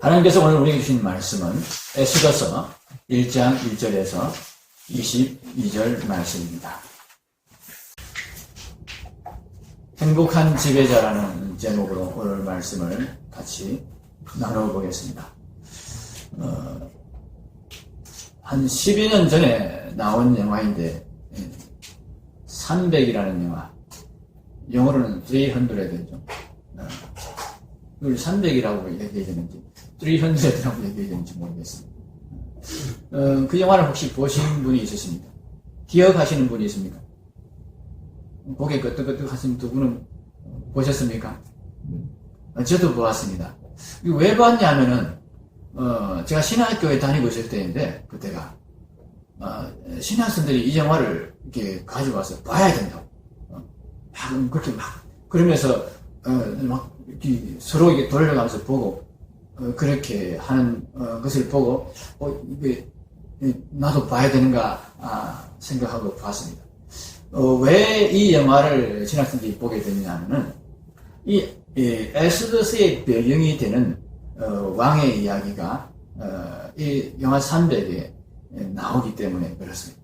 하나님께서 오늘 우리에게 주신 말씀은 에스더서 1장 1절에서 22절 말씀입니다. 행복한 지배자라는 제목으로 오늘 말씀을 같이 나눠보겠습니다. 한 12년 전에 나온 영화인데 300이라는 영화, 영어로는 300이죠. 이걸 300이라고 얘기해야 되는지 300이라고 얘기해야 되는지 모르겠습니다. 그 영화를 혹시 보신 분이 있으십니까? 기억하시는 분이 있습니까? 고개 끄덕끄덕 하신 두 분은 보셨습니까? 저도 보았습니다. 왜 봤냐면은 제가 신학교에 다니고 있을 때인데, 그때가 신학생들이 이 영화를 이렇게 가져와서 봐야 된다고 막 그렇게 막 그러면서 막 이렇게 서로 이게 돌려가면서 보고 그렇게 하는 것을 보고 이게 나도 봐야 되는가 생각하고 봤습니다. 왜 이 영화를 신학생들이 보게 됐냐면은 이 에스더서의 배경이 되는 왕의 이야기가 이 영화 300에 나오기 때문에 그렇습니다.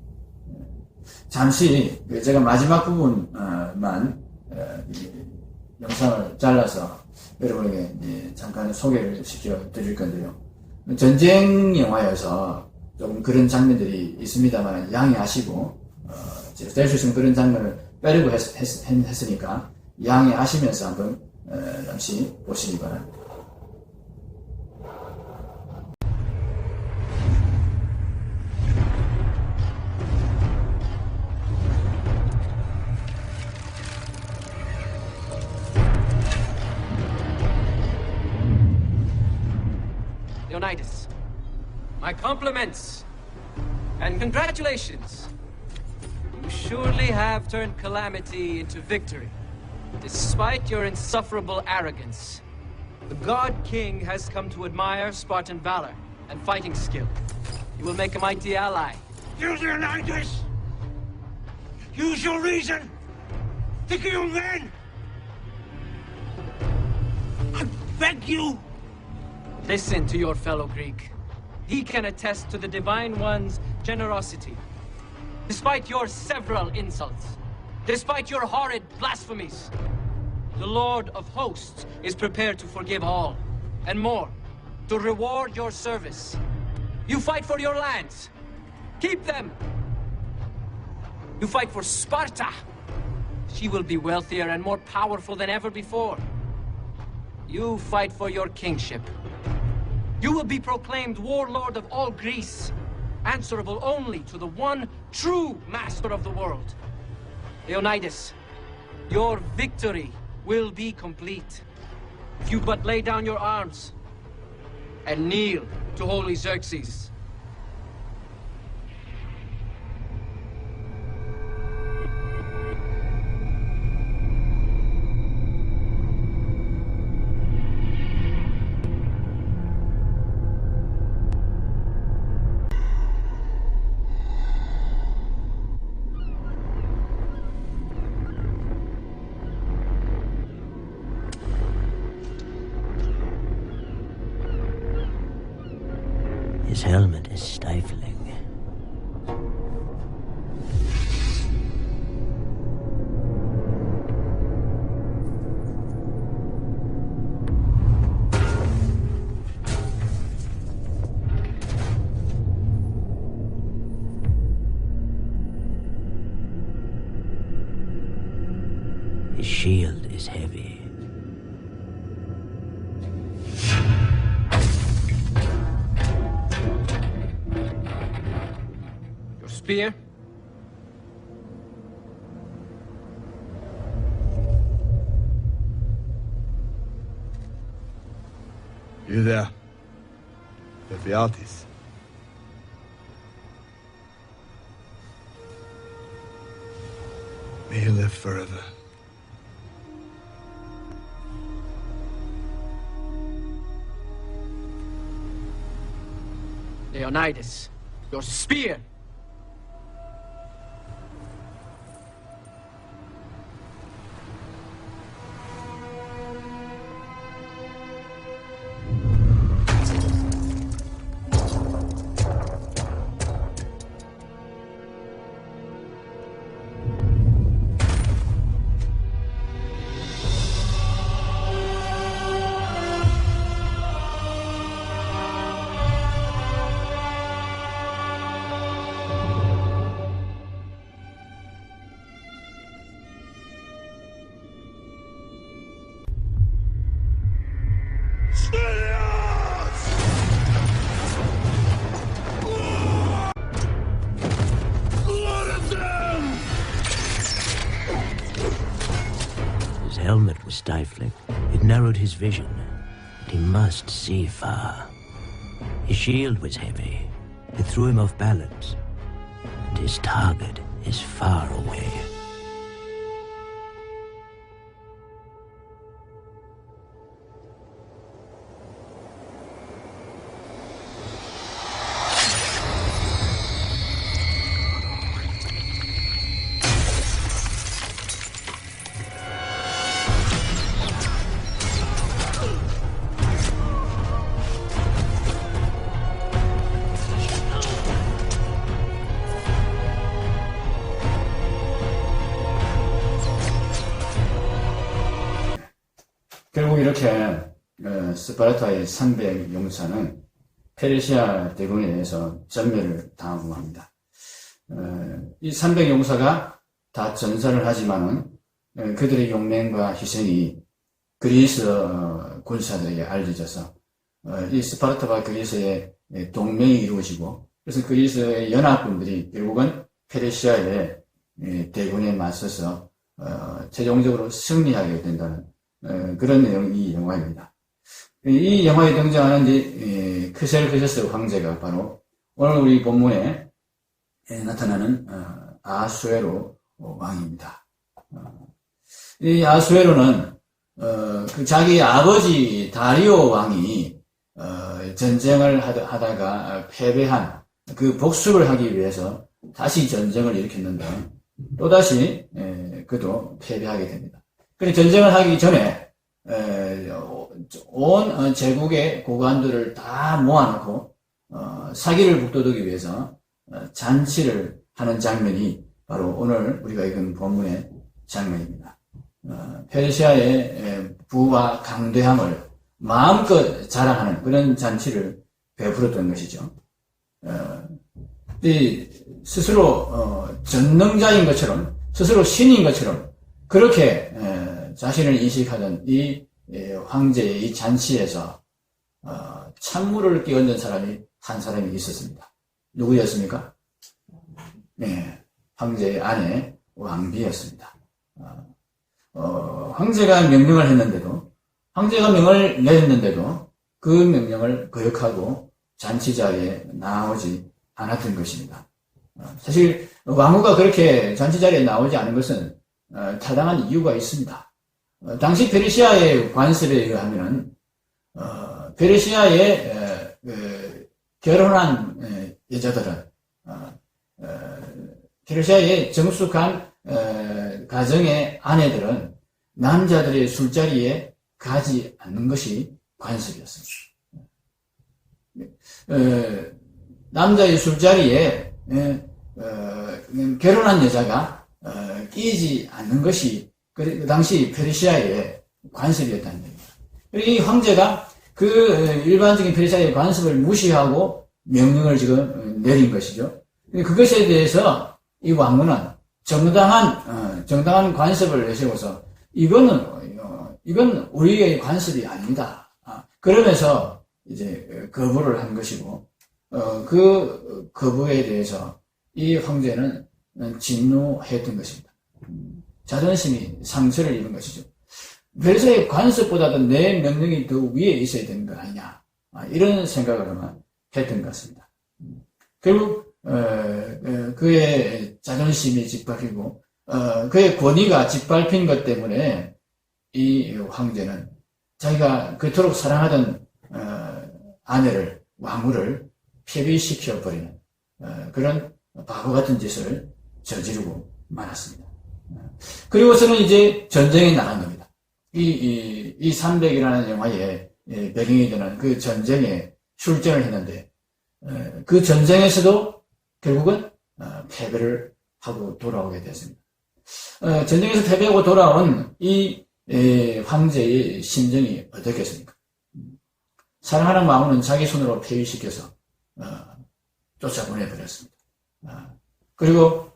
잠시 제가 마지막 부분만 영상을 잘라서 여러분에게 잠깐 소개를 시켜 드릴 건데요. 전쟁 영화여서 좀 그런 장면들이 있습니다만 양해하시고 될 수 있으면 그런 장면을 빼려고 했으니까 양해하시면서 한번 잠시 보시기 바랍니다. Leonidas, my compliments and congratulations. You surely have turned calamity into victory, despite your insufferable arrogance. The God King has come to admire Spartan valor and fighting skill. You will make a mighty ally. Use your language! Use your reason! Think of your men! I beg you! Listen to your fellow Greek. He can attest to the Divine One's generosity. Despite your several insults, despite your horrid blasphemies, the Lord of Hosts is prepared to forgive all, and more, to reward your service. You fight for your lands. Keep them. You fight for Sparta. She will be wealthier and more powerful than ever before. You fight for your kingship. You will be proclaimed warlord of all Greece, answerable only to the one true master of the world. Leonidas, your victory will be complete if you but lay down your arms and kneel to holy Xerxes. His helmet is stifling. His shield is heavy. Spear? You there, Ephialtes. May you live forever. Leonidas, your spear! was stifling. It narrowed his vision, and he must see far. His shield was heavy. It threw him off balance, and his target is far away. 결국 이렇게 스파르타의 300 용사는 페르시아 대군에 의해서 전멸을 당하고 합니다. 이 300 용사가 다 전사를 하지만은 그들의 용맹과 희생이 그리스 군사들에게 알려져서 이 스파르타와 그리스의 동맹이 이루어지고, 그래서 그리스의 연합군들이 결국은 페르시아의 대군에 맞서서 최종적으로 승리하게 된다는 그런 내용이 이 영화입니다. 이 영화에 등장하는 이제 크셀크세스 황제가 바로 오늘 우리 본문에 나타나는 아수에로 왕입니다. 이 아수에로는 그 자기 아버지 다리오 왕이 전쟁을 하다가 패배한 그 복수를 하기 위해서 다시 전쟁을 일으켰는데 또다시 그도 패배하게 됩니다. 그래서 전쟁을 하기 전에 온 제국의 고관들을 다 모아놓고 사기를 북돋우기 위해서 잔치를 하는 장면이 바로 오늘 우리가 읽은 본문의 장면입니다. 페르시아의 부와 강대함을 마음껏 자랑하는 그런 잔치를 베풀었던 것이죠. 스스로 전능자인 것처럼, 스스로 신인 것처럼 그렇게 자신을 인식하던 이 황제의 이 잔치에서 찬물을 끼얹은 사람이 한 사람이 있었습니다. 누구였습니까? 네, 황제의 아내 왕비였습니다. 황제가 명령을 했는데도, 황제가 명령을 내렸는데도 그 명령을 거역하고 잔치 자리에 나오지 않았던 것입니다. 사실 왕후가 그렇게 잔치 자리에 나오지 않은 것은 타당한 이유가 있습니다. 당시 페르시아의 관습에 의하면 페르시아의 결혼한 여자들은 페르시아의 정숙한 가정의 아내들은 남자들의 술자리에 가지 않는 것이 관습이었습니다. 남자의 술자리에 결혼한 여자가 끼지 않는 것이 그 당시 페르시아의 관습이었다는 겁니다. 그리고 이 황제가 그 일반적인 페르시아의 관습을 무시하고 명령을 지금 내린 것이죠. 그것에 대해서 이 왕후는 정당한 관습을 내세워서 이건 우리의 관습이 아니다. 그러면서 이제 거부를 한 것이고, 그 거부에 대해서 이 황제는 진노했던 것입니다. 자존심이 상처를 입은 것이죠. 페르시아의 관습보다도 내 명령이 더 위에 있어야 되는 거 아니냐, 이런 생각을 아마 했던 것 같습니다. 결국 그의 자존심이 짓밟히고 그의 권위가 짓밟힌 것 때문에 이 황제는 자기가 그토록 사랑하던 아내를, 왕후를 폐비시켜 버리는 그런 바보 같은 짓을 저지르고 말았습니다. 그리고서는 이제 전쟁에 나간 겁니다. 이 300이라는 영화의 배경이 되는 그 전쟁에 출전을 했는데, 그 전쟁에서도 결국은 패배를 하고 돌아오게 됐습니다. 전쟁에서 패배하고 돌아온 이 황제의 심정이 어떻겠습니까? 사랑하는 왕후는 자기 손으로 폐위시켜서 쫓아보내버렸습니다. 그리고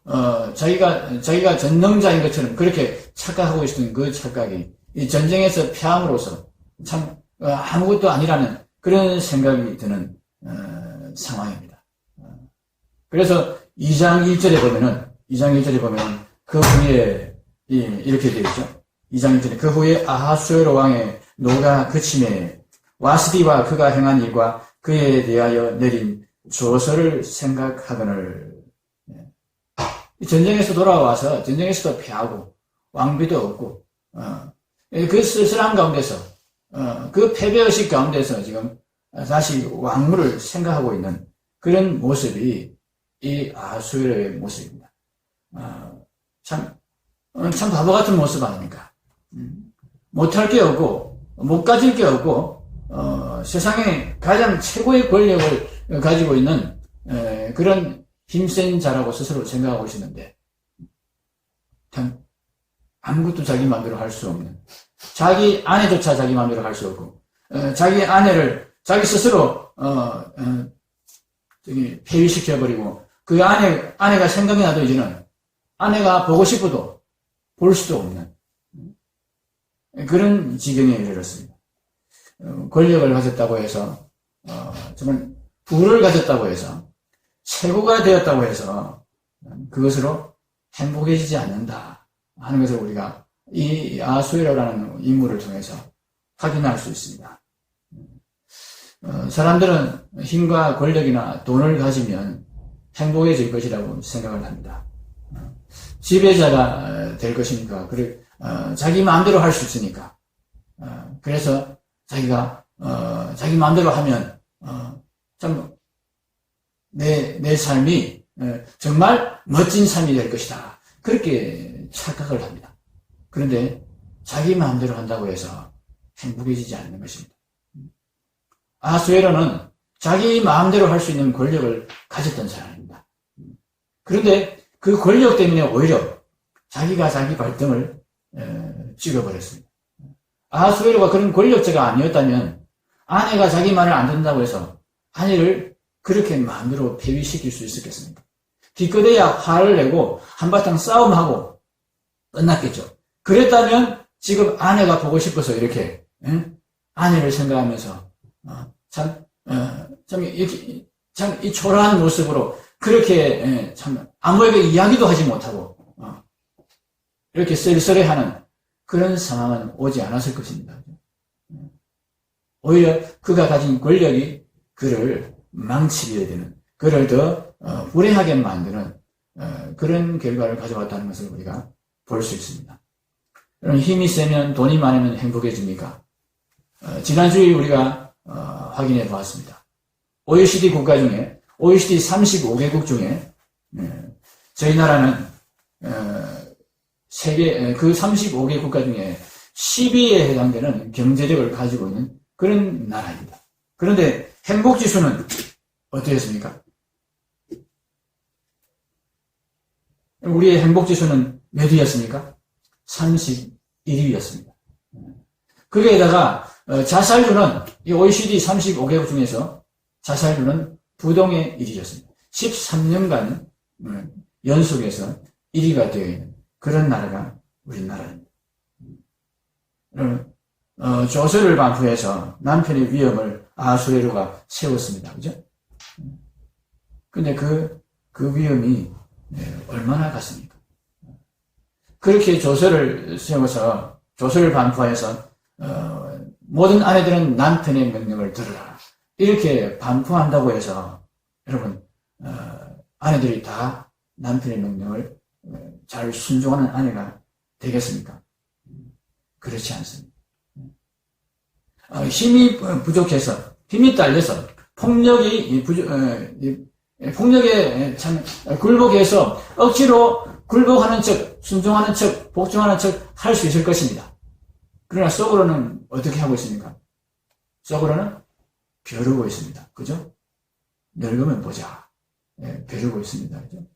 자기가 전능자인 것처럼 그렇게 착각하고 있었던 그 착각이 이 전쟁에서 패함으로써 참 아무것도 아니라는 그런 생각이 드는 상황입니다. 그래서 2장 1절에 보면은 그 후에 이렇게 되어 있죠. 2장 1절에 그 후에 아하수에로 왕의 노가 그침에 와스디와 그가 행한 일과 그에 대하여 내린 조서를 생각하거늘. 전쟁에서 돌아와서 전쟁에서도 패하고 왕비도 없고 그 쓸쓸한 가운데서 그 패배의식 가운데서 지금 다시 왕물을 생각하고 있는 그런 모습이 이 아하수에로의 모습입니다. 참 바보 같은 모습 아닙니까? 못할 게 없고 못 가질 게 없고 세상에 가장 최고의 권력을 가지고 있는 그런 힘센 자라고 스스로 생각하고 있었는데 참 아무것도 자기 마음대로 할 수 없는, 자기 아내조차 자기 마음대로 할 수 없고 자기 아내를 자기 스스로 폐위시켜버리고 그 아내가 생각이 나도 이제는 아내가 보고 싶어도 볼 수도 없는 그런 지경에 이르렀습니다. 권력을 가졌다고 해서 정말 부를 가졌다고 해서 최고가 되었다고 해서 그것으로 행복해지지 않는다 하는 것을 우리가 이 아하수에로라는 인물을 통해서 확인할 수 있습니다. 사람들은 힘과 권력이나 돈을 가지면 행복해질 것이라고 생각을 합니다. 지배자가 될 것이니까, 자기 마음대로 할 수 있으니까. 그래서 자기가 자기 마음대로 하면 참 내 삶이 정말 멋진 삶이 될 것이다. 그렇게 착각을 합니다. 그런데 자기 마음대로 한다고 해서 행복해지지 않는 것입니다. 아하수에로는 자기 마음대로 할 수 있는 권력을 가졌던 사람입니다. 그런데 그 권력 때문에 오히려 자기가 자기 발등을 찍어버렸습니다. 아하수에로가 그런 권력자가 아니었다면 아내가 자기 말을 안 듣는다고 해서 아내를 그렇게 마음대로 폐위시킬 수 있었겠습니까? 기껏해야 화를 내고 한바탕 싸움하고 끝났겠죠. 그랬다면 지금 아내가 보고 싶어서 이렇게 아내를 생각하면서 참 이 초라한 모습으로 그렇게 참 아무에게 이야기도 하지 못하고 이렇게 쓸쓸해하는 그런 상황은 오지 않았을 것입니다. 오히려 그가 가진 권력이 그를 망치게 되는, 그를 더 불행하게 만드는 그런 결과를 가져왔다는 것을 우리가 볼 수 있습니다. 여러분, 힘이 세면 돈이 많으면 행복해집니까? 지난주에 우리가 확인해 보았습니다. OECD 국가 중에, OECD 35개국 중에 저희 나라는 세계 그 35개 국가 중에 10위에 해당되는 경제력을 가지고 있는 그런 나라입니다. 그런데 행복지수는 어떻습니까? 우리의 행복지수는 몇 위였습니까? 31위였습니다. 거기에다가 자살률은 이 OECD 35개국 중에서 자살률은 부동의 1위였습니다. 13년간 연속해서 1위가 되어 있는 그런 나라가 우리나라입니다. 조서를 반포해서 남편의 위험을 아하수에로가 세웠습니다. 그죠? 근데 그 위험이 얼마나 갔습니까? 그렇게 조서를 세워서, 조서를 반포해서, 모든 아내들은 남편의 명령을 들으라. 이렇게 반포한다고 해서, 여러분, 아내들이 다 남편의 명령을 잘 순종하는 아내가 되겠습니까? 그렇지 않습니다. 힘이 부족해서, 힘이 딸려서, 폭력에 참 굴복해서 억지로 굴복하는 척, 순종하는 척, 복종하는 척 할 수 있을 것입니다. 그러나 속으로는 어떻게 하고 있습니까? 속으로는 벼르고 있습니다. 그죠? 늙으면 보자. 벼르고 있습니다. 그죠?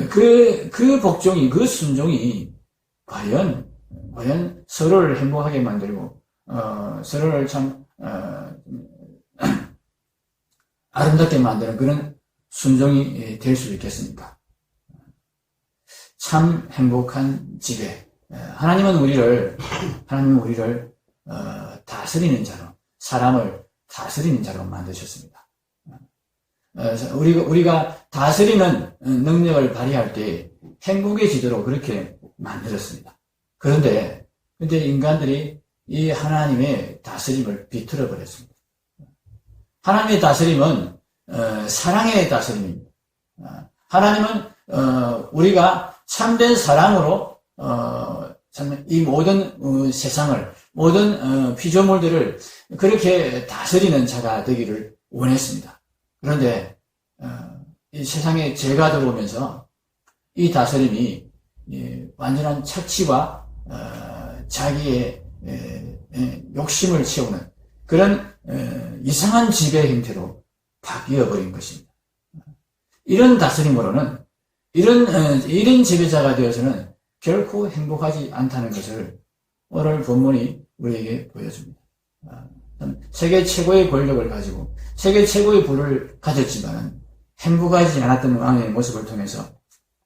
그 복종이, 그 순종이 과연 서로를 행복하게 만들고, 서로를 참, 아름답게 만드는 그런 순종이 될 수 있겠습니까? 참 행복한 지배. 하나님은 우리를 다스리는 자로, 사람을 다스리는 자로 만드셨습니다. 우리가 다스리는 능력을 발휘할 때 행복해지도록 그렇게 만들었습니다. 그런데 인간들이 이 하나님의 다스림을 비틀어 버렸습니다. 하나님의 다스림은 사랑의 다스림입니다. 하나님은 우리가 참된 사랑으로 이 모든 세상을, 모든 피조물들을 그렇게 다스리는 자가 되기를 원했습니다. 그런데 이 세상에 죄가 들어오면서 이 다스림이 완전한 착취와 자기의 욕심을 채우는 그런 이상한 지배 형태로 바뀌어버린 것입니다. 이런 다스림으로는 이런 지배자가 되어서는 결코 행복하지 않다는 것을 오늘 본문이 우리에게 보여줍니다. 세계 최고의 권력을 가지고 세계 최고의 부를 가졌지만 행복하지 않았던 왕의 모습을 통해서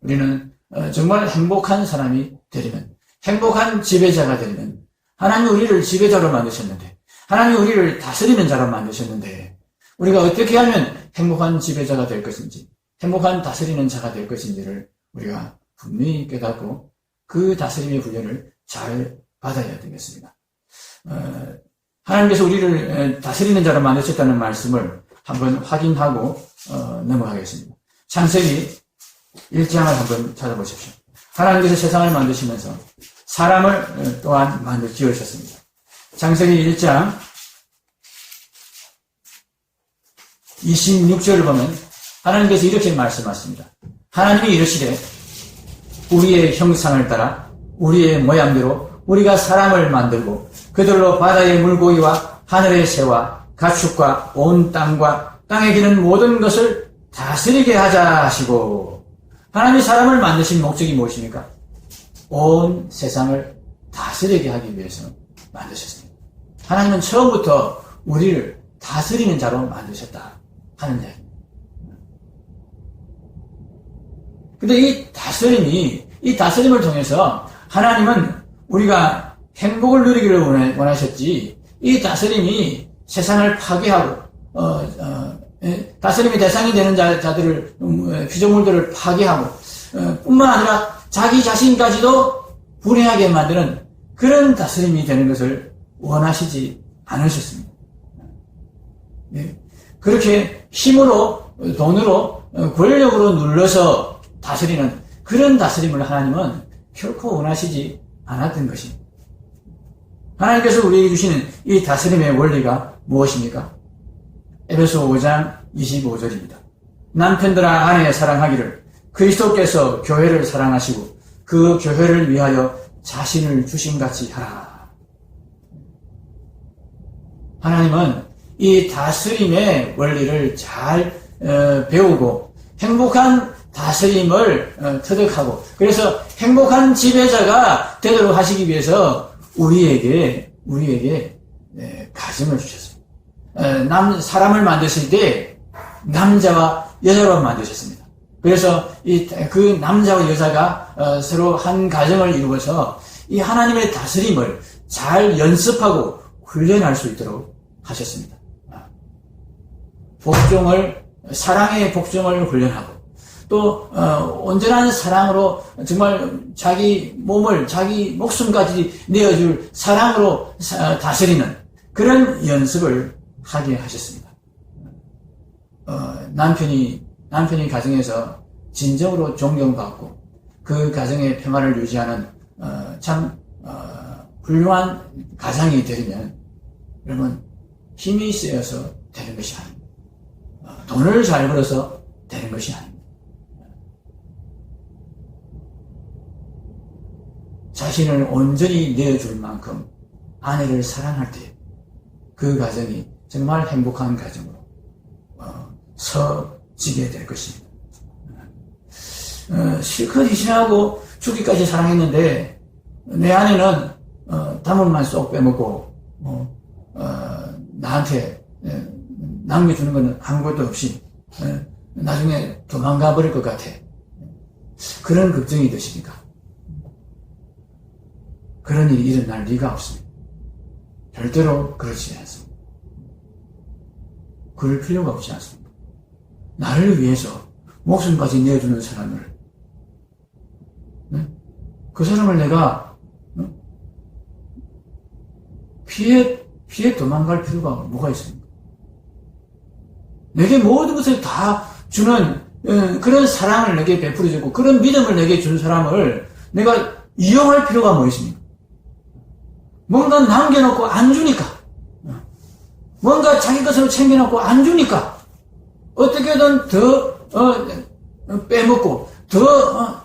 우리는 정말 행복한 사람이 되려면, 행복한 지배자가 되려면, 하나님이 우리를 지배자로 만드셨는데, 하나님이 우리를 다스리는 자로 만드셨는데, 우리가 어떻게 하면 행복한 지배자가 될 것인지, 행복한 다스리는 자가 될 것인지를 우리가 분명히 깨닫고 그 다스림의 훈련을 잘 받아야 되겠습니다. 하나님께서 우리를 다스리는 자로 만드셨다는 말씀을 한번 확인하고 넘어가겠습니다. 창세기 1장을 한번 찾아보십시오. 하나님께서 세상을 만드시면서 사람을 또한 지으셨습니다. 창세기 1장 26절을 보면 하나님께서 이렇게 말씀하십니다. 하나님이 이르시되 우리의 형상을 따라 우리의 모양대로 우리가 사람을 만들고 그들로 바다의 물고기와 하늘의 새와 가축과 온 땅과 땅에 기는 모든 것을 다스리게 하자 하시고, 하나님이 사람을 만드신 목적이 무엇입니까? 온 세상을 다스리게 하기 위해서 만드셨습니다. 하나님은 처음부터 우리를 다스리는 자로 만드셨다 하는 이야기입니다. 근데 이 다스림을 통해서 하나님은 우리가 행복을 누리기를 원하셨지, 이 다스림이 세상을 파괴하고, 다스림의 대상이 되는 자들을, 피조물들을 파괴하고, 뿐만 아니라 자기 자신까지도 불행하게 만드는 그런 다스림이 되는 것을 원하시지 않으셨습니다. 그렇게 힘으로, 돈으로, 권력으로 눌러서 다스리는 그런 다스림을 하나님은 결코 원하시지 않았던 것입니다. 하나님께서 우리에게 주시는 이 다스림의 원리가 무엇입니까? 에베소 5장 25절입니다. 남편들아 아내 사랑하기를 그리스도께서 교회를 사랑하시고 그 교회를 위하여 자신을 주신같이 하라. 하나님은 이 다스림의 원리를 잘 배우고 행복한 다스림을 터득하고, 그래서 행복한 지배자가 되도록 하시기 위해서 우리에게 가정을 주셨습니다. 사람을 만드실 때 남자와 여자로 만드셨습니다. 그래서 그 남자와 여자가 서로 한 가정을 이루어서 이 하나님의 다스림을 잘 연습하고 훈련할 수 있도록 하셨습니다. 사랑의 복종을 훈련하고, 또 온전한 사랑으로 정말 자기 몸을, 자기 목숨까지 내어줄 사랑으로 다스리는 그런 연습을 하게 하셨습니다. 남편이 가정에서 진정으로 존경받고 그 가정의 평화를 유지하는 참 훌륭한 가장이 되려면, 여러분, 힘이 세어서 되는 것이 아닙니다. 돈을 잘 벌어서 되는 것이 아닙니다. 자신을 온전히 내어줄 만큼 아내를 사랑할 때 그 가정이 정말 행복한 가정으로 서지게 될 것입니다. 실컷 희생하고 죽기까지 사랑했는데 내 아내는 담을만 쏙 빼먹고 나한테 남겨주는 것은 아무것도 없이 나중에 도망가 버릴 것 같아. 그런 걱정이 되십니까? 그런 일이 일어날 리가 없습니다. 절대로 그렇지 않습니다. 그럴 필요가 없지 않습니다. 나를 위해서 목숨까지 내어주는 사람을 그 사람을 내가 피해 도망갈 필요가 뭐가 있습니까? 내게 모든 것을 다 주는 그런 사랑을 내게 베풀어주고 그런 믿음을 내게 준 사람을 내가 이용할 필요가 뭐 있습니까? 뭔가 남겨놓고 안 주니까, 뭔가 자기 것으로 챙겨놓고 안 주니까 어떻게든 더 빼먹고 더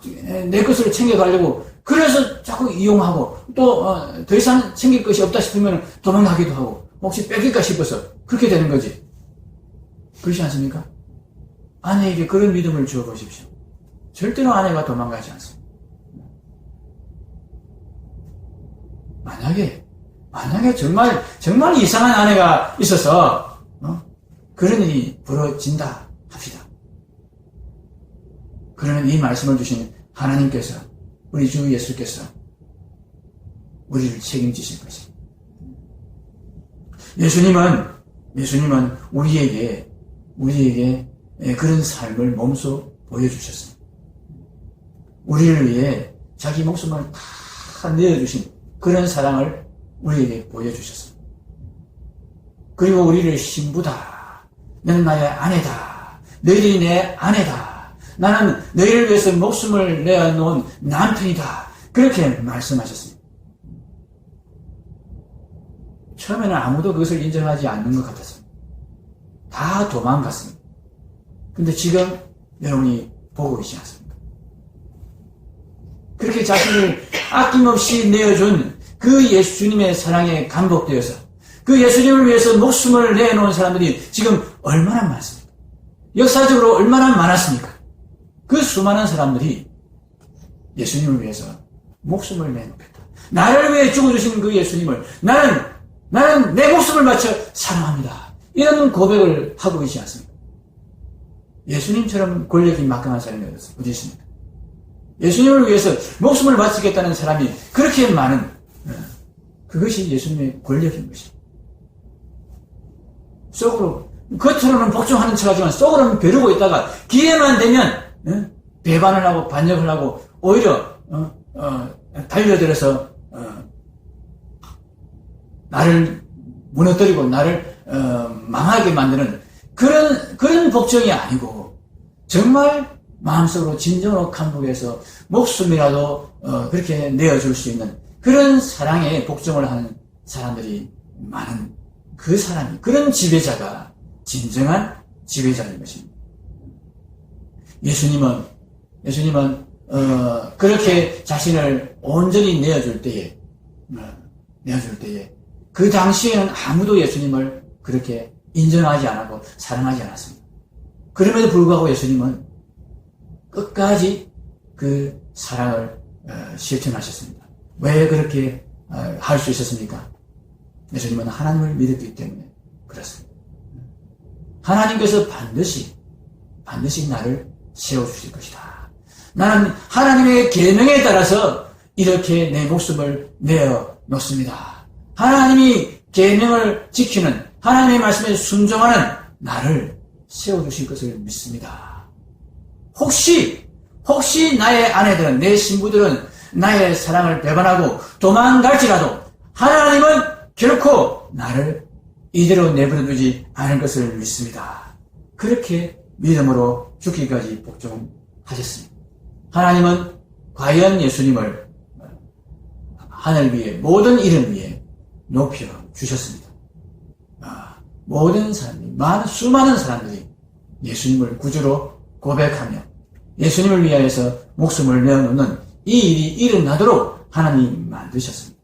내 것으로 챙겨가려고 그래서 자꾸 이용하고 또 더 이상 챙길 것이 없다 싶으면 도망가기도 하고 혹시 뺏길까 싶어서 그렇게 되는 거지. 그렇지 않습니까? 아내에게 그런 믿음을 주어 보십시오. 절대로 아내가 도망가지 않습니다. 만약에 정말 이상한 아내가 있어서 그런 일이 벌어진다 합시다. 그러면 이 말씀을 주신 하나님께서, 우리 주 예수께서 우리를 책임지실 것입니다. 예수님은 우리에게 그런 삶을 몸소 보여주셨습니다. 우리를 위해 자기 목숨을 다 내어주신 그런 사랑을 우리에게 보여주셨습니다. 그리고 우리를 신부다, 너는 나의 아내다, 너희들이 내 아내다, 나는 너희를 위해서 목숨을 내어놓은 남편이다, 그렇게 말씀하셨습니다. 처음에는 아무도 그것을 인정하지 않는 것 같았습니다. 다 도망갔습니다. 근데 지금 여러분이 보고 계시지 않습니까? 그렇게 자신을 아낌없이 내어준 그 예수님의 사랑에 감복되어서 그 예수님을 위해서 목숨을 내놓은 사람들이 지금 얼마나 많습니까? 역사적으로 얼마나 많았습니까? 그 수많은 사람들이 예수님을 위해서 목숨을 내놓겠다. 나를 위해 죽어주신 그 예수님을 나는 내 목숨을 바쳐 사랑합니다. 이런 고백을 하고 있지 않습니까? 예수님처럼 권력이 막강한 사람이 어디 있습니까? 예수님을 위해서 목숨을 바치겠다는 사람이 그렇게 많은, 그것이 예수님의 권력인 것입니다. 속으로, 겉으로는 복종하는 척하지만 속으로는 벼르고 있다가 기회만 되면 배반을 하고 반역을 하고 오히려 달려들어서 나를 무너뜨리고 나를 망하게 만드는 그런 복종이 아니고 정말 마음속으로 진정으로 감복해서 목숨이라도 그렇게 내어줄 수 있는 그런 사랑에 복종을 하는 사람들이 많은 그 사람이, 그런 지배자가 진정한 지배자인 것입니다. 예수님은 그렇게 자신을 온전히 내어줄 때에 그 당시에는 아무도 예수님을 그렇게 인정하지 않았고 사랑하지 않았습니다. 그럼에도 불구하고 예수님은 끝까지 그 사랑을 실천하셨습니다. 왜 그렇게 할 수 있었습니까? 예수님은 하나님을 믿었기 때문에 그렇습니다. 하나님께서 반드시 나를 세워주실 것이다. 나는 하나님의 계명에 따라서 이렇게 내 목숨을 내어놓습니다. 하나님이 계명을 지키는, 하나님의 말씀에 순종하는 나를 세워주실 것을 믿습니다. 혹시 나의 아내들은, 내 신부들은 나의 사랑을 배반하고 도망갈지라도 하나님은 결코 나를 이대로 내버려두지 않을 것을 믿습니다. 그렇게 믿음으로 죽기까지 복종하셨습니다. 하나님은 과연 예수님을 하늘 위에, 모든 이름 위에 높여주셨습니다. 모든 사람들이, 수많은 사람들이 예수님을 구주로 고백하며 예수님을 위하여서 목숨을 내어놓는 이 일이 일어나도록 하나님이 만드셨습니다.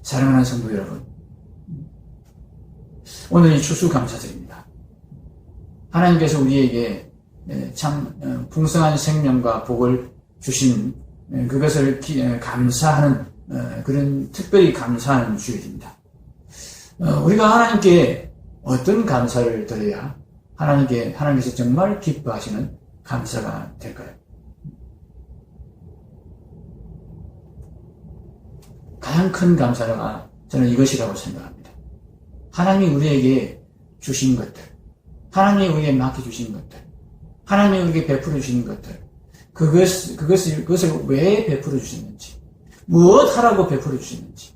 사랑하는 성도 여러분, 오늘 이 추수감사드립니다. 하나님께서 우리에게 참 풍성한 생명과 복을 주신 그것을 감사하는 그런 특별히 감사하는 주일입니다. 우리가 하나님께 어떤 감사를 드려야 하나님께서 정말 기뻐하시는 감사가 될까요? 가장 큰 감사가 저는 이것이라고 생각합니다. 하나님이 우리에게 주신 것들, 하나님이 우리에게 맡겨주신 것들, 하나님이 우리에게 베풀어 주신 것들, 그것을 왜 베풀어 주셨는지, 무엇 하라고 베풀어 주셨는지,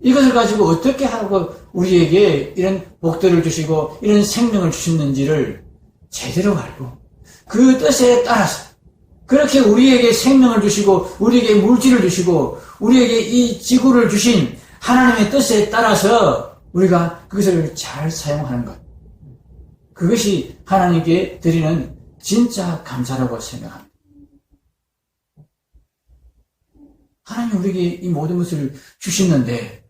이것을 가지고 어떻게 하라고 우리에게 이런 복들을 주시고 이런 생명을 주셨는지를 제대로 알고 그 뜻에 따라서 그렇게 우리에게 생명을 주시고 우리에게 물질을 주시고 우리에게 이 지구를 주신 하나님의 뜻에 따라서 우리가 그것을 잘 사용하는 것, 그것이 하나님께 드리는 진짜 감사라고 생각합니다. 하나님 우리에게 이 모든 것을 주시는데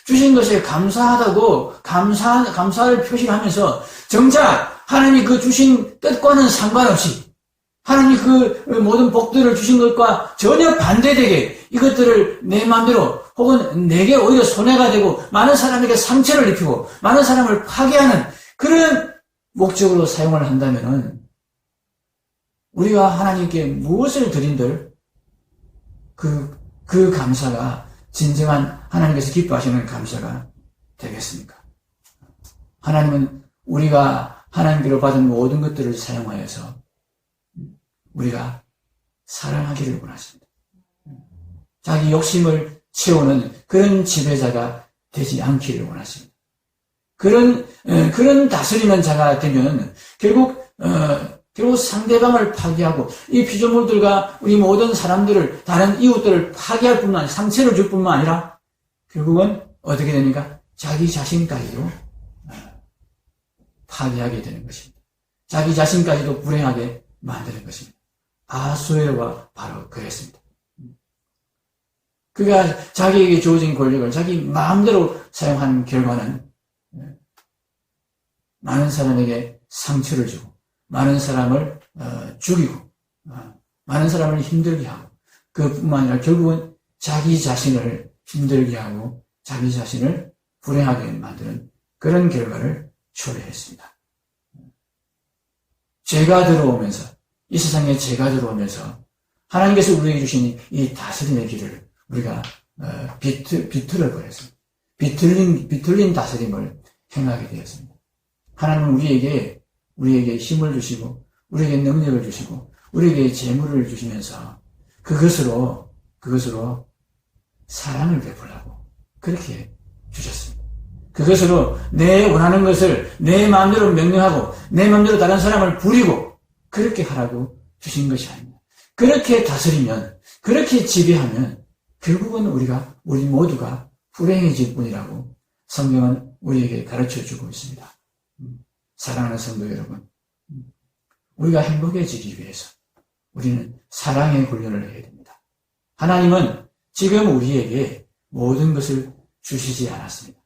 주신 것에 감사하다고 감사를 표시하면서 정작 하나님이 그 주신 뜻과는 상관없이 하나님이 그 모든 복들을 주신 것과 전혀 반대되게 이것들을 내 마음대로 혹은 내게 오히려 손해가 되고 많은 사람에게 상처를 입히고 많은 사람을 파괴하는 그런 목적으로 사용을 한다면은 우리가 하나님께 무엇을 드린들 그 감사가 진정한 하나님께서 기뻐하시는 감사가 되겠습니까? 하나님은 우리가 하나님께로 받은 모든 것들을 사용하여서 우리가 사랑하기를 원하십니다. 자기 욕심을 채우는 그런 지배자가 되지 않기를 원하십니다. 그런 다스리는 자가 되면 결국 상대방을 파괴하고 이 피조물들과 우리 모든 사람들을 다른 이웃들을 파괴할 뿐만 아니라 상처를 줄 뿐만 아니라 결국은 어떻게 됩니까? 자기 자신까지도 파괴하게 되는 것입니다. 자기 자신까지도 불행하게 만드는 것입니다. 아수에와 바로 그랬습니다. 그가 자기에게 주어진 권력을 자기 마음대로 사용한 결과는 많은 사람에게 상처를 주고 많은 사람을 죽이고 많은 사람을 힘들게 하고 그뿐만 아니라 결국은 자기 자신을 힘들게 하고 자기 자신을 불행하게 만드는 그런 결과를 초래했습니다. 죄가 들어오면서 이 세상에 죄가 들어오면서 하나님께서 우리에게 주신 이 다스림의 길을 우리가 비틀어 버렸습니다. 비틀린 다스림을 행하게 되었습니다. 하나님은 우리에게 힘을 주시고 우리에게 능력을 주시고 우리에게 재물을 주시면서 그것으로 사랑을 베풀라고 그렇게 주셨습니다. 그것으로 내 원하는 것을 내 마음대로 명령하고 내 마음대로 다른 사람을 부리고 그렇게 하라고 주신 것이 아닙니다. 그렇게 다스리면 그렇게 지배하면 결국은 우리 모두가 불행해질 뿐이라고 성경은 우리에게 가르쳐주고 있습니다. 사랑하는 성도 여러분, 우리가 행복해지기 위해서 우리는 사랑의 훈련을 해야 됩니다. 하나님은 지금 우리에게 모든 것을 주시지 않았습니다.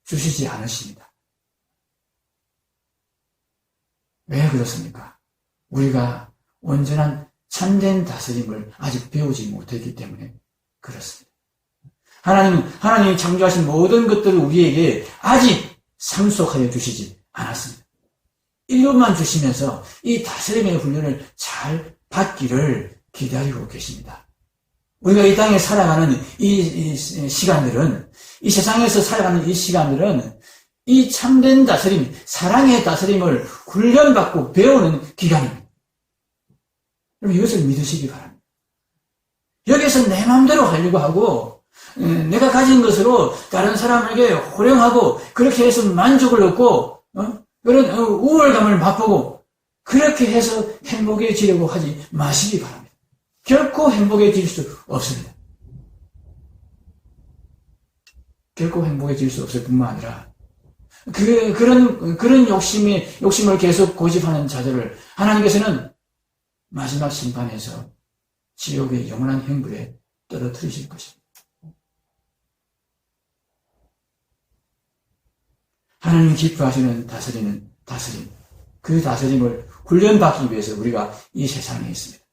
주시지 않으십니다. 왜 그렇습니까? 우리가 온전한 참된 다스림을 아직 배우지 못했기 때문에 그렇습니다. 하나님이 창조하신 모든 것들을 우리에게 아직 상속하여 주시지 않았습니다. 인류만 주시면서 이 다스림의 훈련을 잘 받기를 기다리고 계십니다. 우리가 이 땅에 살아가는 이 시간들은, 이 세상에서 살아가는 이 시간들은 이 참된 다스림, 사랑의 다스림을 훈련받고 배우는 기간입니다. 여러분 이것을 믿으시기 바랍니다. 여기서 내 마음대로 하려고 하고 내가 가진 것으로 다른 사람에게 호령하고 그렇게 해서 만족을 얻고 그런 우월감을 맛보고 그렇게 해서 행복해지려고 하지 마시기 바랍니다. 결코 행복해질 수 없습니다. 결코 행복해질 수 없을 뿐만 아니라 그런 욕심을 계속 고집하는 자들을 하나님께서는 마지막 심판에서 지옥의 영원한 행불에 떨어뜨리실 것입니다. 하나님이 기뻐하시는 다스림, 그 다스림을 훈련받기 위해서 우리가 이 세상에 있습니다.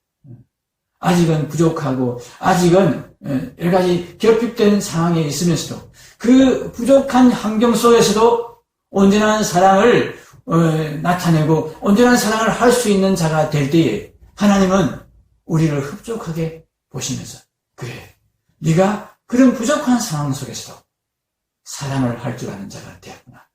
아직은 부족하고 아직은 여러 가지 결핍된 상황에 있으면서도 그 부족한 환경 속에서도 온전한 사랑을 나타내고 온전한 사랑을 할 수 있는 자가 될 때에 하나님은 우리를 흡족하게 보시면서 그래, 네가 그런 부족한 상황 속에서도 사랑을 할 줄 아는 자가 되었구나.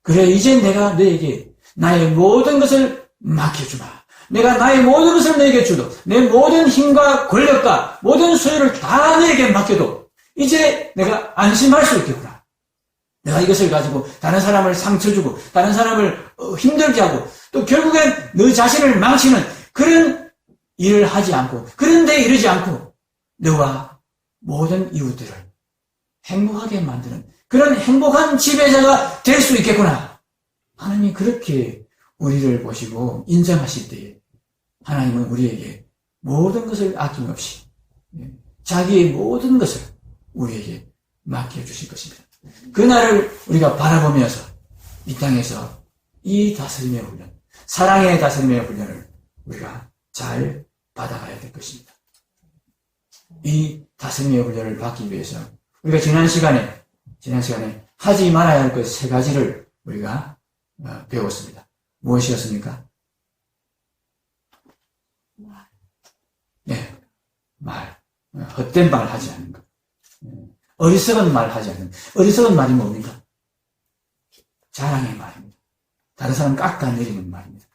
그래, 이제 내가 너에게 나의 모든 것을 맡겨주마. 내가 나의 모든 것을 너에게 주도, 내 모든 힘과 권력과 모든 소유를 다 너에게 맡겨도 이제 내가 안심할 수 있겠구나. 내가 이것을 가지고 다른 사람을 상처 주고 다른 사람을 힘들게 하고 또 결국엔 너 자신을 망치는 그런 일을 하지 않고 그런 데 이르지 않고 너와 모든 이웃들을 행복하게 만드는 그런 행복한 지배자가 될 수 있겠구나. 하나님이 그렇게 우리를 보시고 인정하실 때에 하나님은 우리에게 모든 것을 아낌없이 자기의 모든 것을 우리에게 맡겨주실 것입니다. 그날을 우리가 바라보면서 이 땅에서 이 다스림의 훈련, 사랑의 다스림의 훈련을 우리가 잘 받아가야 될 것입니다. 이 다스림의 훈련을 받기 위해서 우리가 지난 시간에 하지 말아야 할 것 세 가지를 우리가 배웠습니다. 무엇이었습니까? 네, 말. 헛된 말 하지 않는 것. 어리석은 말 하지 않는 것. 어리석은 말이 뭡니까? 자랑의 말입니다. 다른 사람 깎아내리는 말입니다.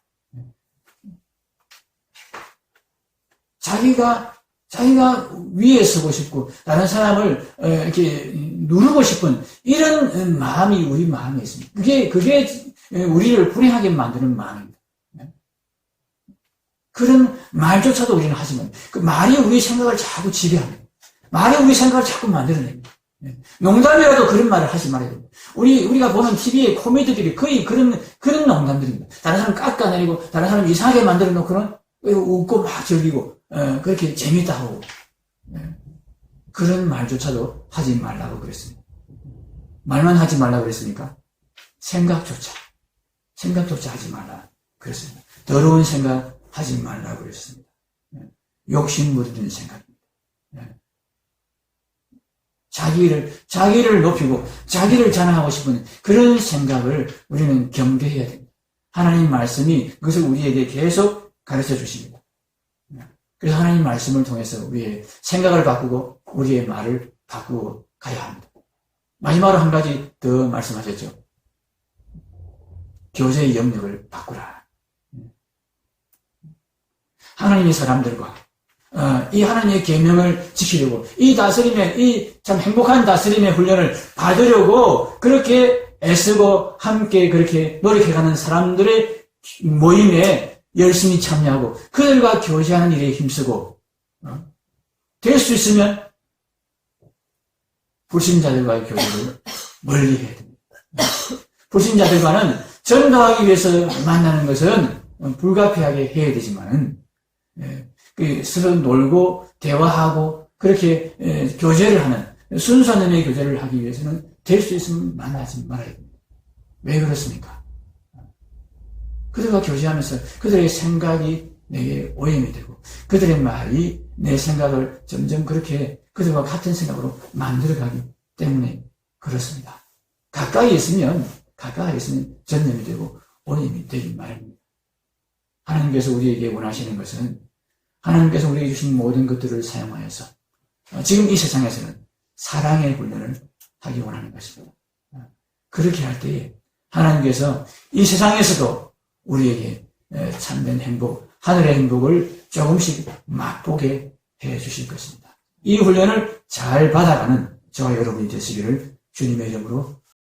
자기가 위에 서고 싶고 다른 사람을 이렇게 누르고 싶은 이런 마음이 우리 마음에 있습니다. 그게 우리를 불행하게 만드는 마음입니다. 그런 말조차도 우리는 하지만 그 말이 우리 생각을 자꾸 지배합니다. 말이 우리 생각을 자꾸 만들어냅니다. 농담이라도 그런 말을 하지 말아야 됩니다. 우리가 보는 TV의 코미디들이 거의 그런 농담들입니다. 다른 사람 깎아내리고 다른 사람 이상하게 만들어 놓고는 웃고 막 즐기고 그렇게 재밌다 하고 그런 말조차도 하지 말라고 그랬습니다. 말만 하지 말라고 그랬습니까? 생각조차 하지 말라 그랬습니다. 더러운 생각 하지 말라고 그랬습니다. 욕심 부리는 생각입니다. 자기를 높이고 자기를 자랑하고 싶은 그런 생각을 우리는 경계해야 됩니다. 하나님 말씀이 그것을 우리에게 계속 가르쳐 주십니다. 그래서 하나님 말씀을 통해서 우리의 생각을 바꾸고 우리의 말을 바꾸고 가야 합니다. 마지막으로 한 가지 더 말씀하셨죠. 교제의 영역을 바꾸라. 하나님의 사람들과 이 하나님의 계명을 지키려고 이 다스림의 이 참 행복한 다스림의 훈련을 받으려고 그렇게 애쓰고 함께 그렇게 노력해가는 사람들의 모임에 열심히 참여하고 그들과 교제하는 일에 힘쓰고 될 수 있으면 불신자들과의 교제를 멀리 해야 됩니다. 불신자들과는 전도하기 위해서 만나는 것은 불가피하게 해야 되지만은 서로 놀고 대화하고 그렇게 교제를 하는 순수한 의미의 교제를 하기 위해서는 될 수 있으면 만나지 말아야 됩니다. 왜 그렇습니까? 그들과 교제하면서 그들의 생각이 내게 오염이 되고 그들의 말이 내 생각을 점점 그렇게 그들과 같은 생각으로 만들어가기 때문에 그렇습니다. 가까이 있으면 전염이 되고 오염이 되기 마련입니다. 하나님께서 우리에게 원하시는 것은 하나님께서 우리에게 주신 모든 것들을 사용하여서 지금 이 세상에서는 사랑의 훈련을 하기 원하는 것입니다. 그렇게 할 때에 하나님께서 이 세상에서도 우리에게 참된 행복, 하늘의 행복을 조금씩 맛보게 해 주실 것입니다. 이 훈련을 잘 받아가는 저와 여러분이 되시기를 주님의 이름으로